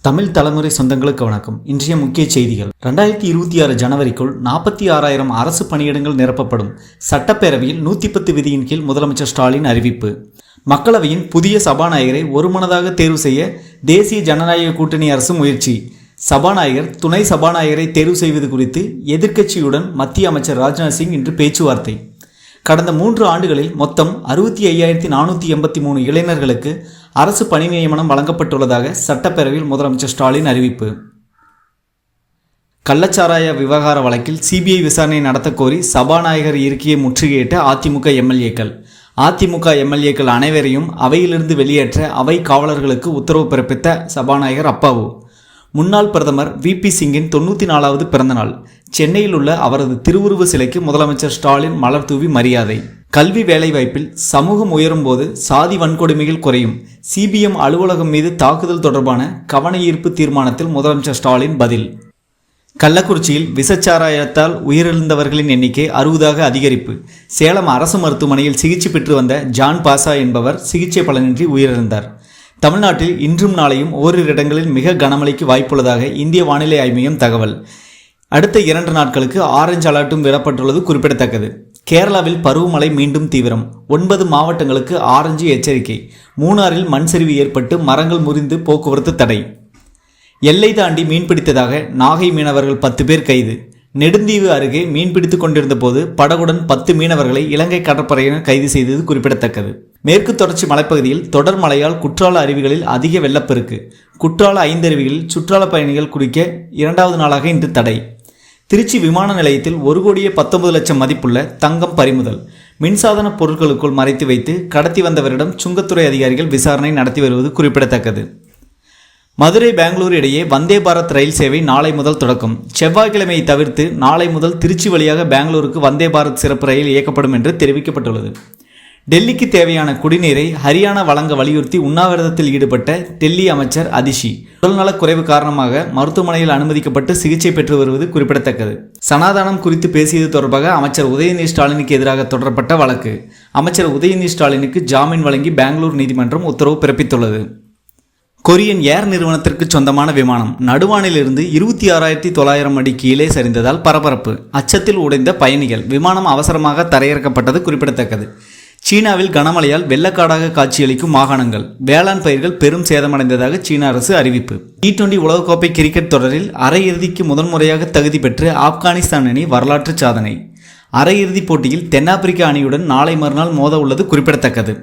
தமிழ் தலைமுறை சொந்தங்களுக்கு வணக்கம். இன்றைய முக்கிய செய்திகள். 2026 ஜனவரிக்குள் 46,000 அரசு பணியிடங்கள் நிரப்பப்படும். சட்டப்பேரவையில் 110 விதியின் கீழ் முதலமைச்சர் ஸ்டாலின் அறிவிப்பு. மக்களவையின் புதிய சபாநாயகரை ஒருமனதாக தேர்வு செய்ய தேசிய ஜனநாயக கூட்டணி அரசு முயற்சி. சபாநாயகர், துணை சபாநாயகரை தேர்வு செய்வது குறித்து எதிர்க்கட்சியுடன் மத்திய அமைச்சர் ராஜ்நாத் சிங் இன்று பேச்சுவார்த்தை. கடந்த 3 ஆண்டுகளில் மொத்தம் 65,483 இளைஞர்களுக்கு அரசு பணி நியமனம் வழங்கப்பட்டுள்ளதாக சட்டப்பேரவையில் முதலமைச்சர் ஸ்டாலின் அறிவிப்பு. கள்ளச்சாராய விவகார வழக்கில் சிபிஐ விசாரணை நடத்த கோரி சபாநாயகர் இருக்கையை முற்றுகையிட்ட அதிமுக எம்எல்ஏக்கள். அதிமுக எம்எல்ஏக்கள் அனைவரையும் அவையிலிருந்து வெளியேற்ற அவை காவலர்களுக்கு உத்தரவு பிறப்பித்த சபாநாயகர் அப்பாவு. முன்னாள் பிரதமர் VP சிங்கின் 94வது பிறந்தநாள். சென்னையில் உள்ள அவரது திருவுருவ சிலைக்கு முதலமைச்சர் ஸ்டாலின் மலர் தூவி மரியாதை. கல்வி வேலைவாய்ப்பில் சமூகம் உயரும் போது சாதி வன்கொடுமைகள் குறையும். CBM அலுவலகம் மீது தாக்குதல் தொடர்பான கவன ஈர்ப்பு தீர்மானத்தில் முதலமைச்சர் ஸ்டாலின் பதில். கள்ளக்குறிச்சியில் விசச்சாராயத்தால் உயிரிழந்தவர்களின் எண்ணிக்கை 60ஆக அதிகரிப்பு. சேலம் அரசு மருத்துவமனையில் சிகிச்சை பெற்று வந்த ஜான் பாசா என்பவர் சிகிச்சை பலனின்றி உயிரிழந்தார். தமிழ்நாட்டில் இன்றும் நாளையும் ஓரிரு இடங்களில் மிக கனமழைக்கு வாய்ப்புள்ளதாக இந்திய வானிலை ஆய்வு மையம் தகவல். அடுத்த 2 நாட்களுக்கு ஆரஞ்சு அலர்ட்டும் விடப்பட்டுள்ளது குறிப்பிடத்தக்கது. கேரளாவில் பருவமழை மீண்டும் தீவிரம். 9 மாவட்டங்களுக்கு ஆரஞ்சு எச்சரிக்கை. மூணாறில் மண் சரிவு ஏற்பட்டு மரங்கள் முறிந்து போக்குவரத்து தடை. எல்லை தாண்டி மீன்பிடித்ததாக நாகை மீனவர்கள் 10 பேர் கைது. நெடுந்தீவு அருகே மீன்பிடித்துக் கொண்டிருந்த போது படகுடன் 10 மீனவர்களை இலங்கை கடற்படையினர் கைது செய்தது குறிப்பிடத்தக்கது. மேற்கு தொடர்ச்சி மலைப்பகுதியில் தொடர் மழையால் குற்றால அருவிகளில் அதிக வெள்ளப்பெருக்கு. குற்றால 5 அருவிகளில் சுற்றுலா பயணிகள் குளிக்க 2வது நாளாக இன்று தடை. திருச்சி விமான நிலையத்தில் 1,19,00,000 மதிப்புள்ள தங்கம் பறிமுதல். மின்சாதன பொருட்களுக்குள் மறைத்து வைத்து கடத்தி வந்தவரிடம் சுங்கத்துறை அதிகாரிகள் விசாரணை நடத்தி வருவது குறிப்பிடத்தக்கது. மதுரை பெங்களூரு இடையே வந்தே பாரத் ரயில் சேவை நாளை முதல் தொடக்கம். செவ்வாய்க்கிழமையை தவிர்த்து நாளை முதல் திருச்சி வழியாக பெங்களூருக்கு வந்தே பாரத் சிறப்பு ரயில் இயக்கப்படும் என்று தெரிவிக்கப்பட்டுள்ளது. டெல்லிக்கு தேவையான குடிநீரை ஹரியானா வழங்க வலியுறுத்தி உண்ணாவிரதத்தில் ஈடுபட்ட டெல்லி அமைச்சர் அதிஷி உடல்நலக் குறைவு காரணமாக மருத்துவமனையில் அனுமதிக்கப்பட்டு சிகிச்சை பெற்று வருவது குறிப்பிடத்தக்கது. சனாதானம் குறித்து பேசியது தொடர்பாக அமைச்சர் உதயநிதி ஸ்டாலினுக்கு எதிராக தொடரப்பட்ட வழக்கு. அமைச்சர் உதயநிதி ஸ்டாலினுக்கு ஜாமீன் வழங்கி பெங்களூரு நீதிமன்றம் உத்தரவு பிறப்பித்துள்ளது. கொரியன் ஏர் நிறுவனத்திற்கு சொந்தமான விமானம் நடுவானிலிருந்து 26,900 அடி கீழே சரிந்ததால் பரபரப்பு. அச்சத்தில் உடைந்த பயணிகள். விமானம் அவசரமாக தரையிறக்கப்பட்டது குறிப்பிடத்தக்கது. சீனாவில் கனமழையால் வெள்ளக்காடாக காட்சியளிக்கும் மாகாணங்கள். வேளாண் பயிர்கள் பெரும் சேதமடைந்ததாக சீன அரசு அறிவிப்பு. T20 உலகக்கோப்பை கிரிக்கெட் தொடரில் அரையிறுதிக்கு முதன்முறையாக தகுதி பெற்று ஆப்கானிஸ்தான் அணி வரலாற்று சாதனை. அரையிறுதிப் போட்டியில் தென்னாப்பிரிக்க அணியுடன் நாளை மறுநாள் மோத உள்ளது குறிப்பிடத்தக்கது.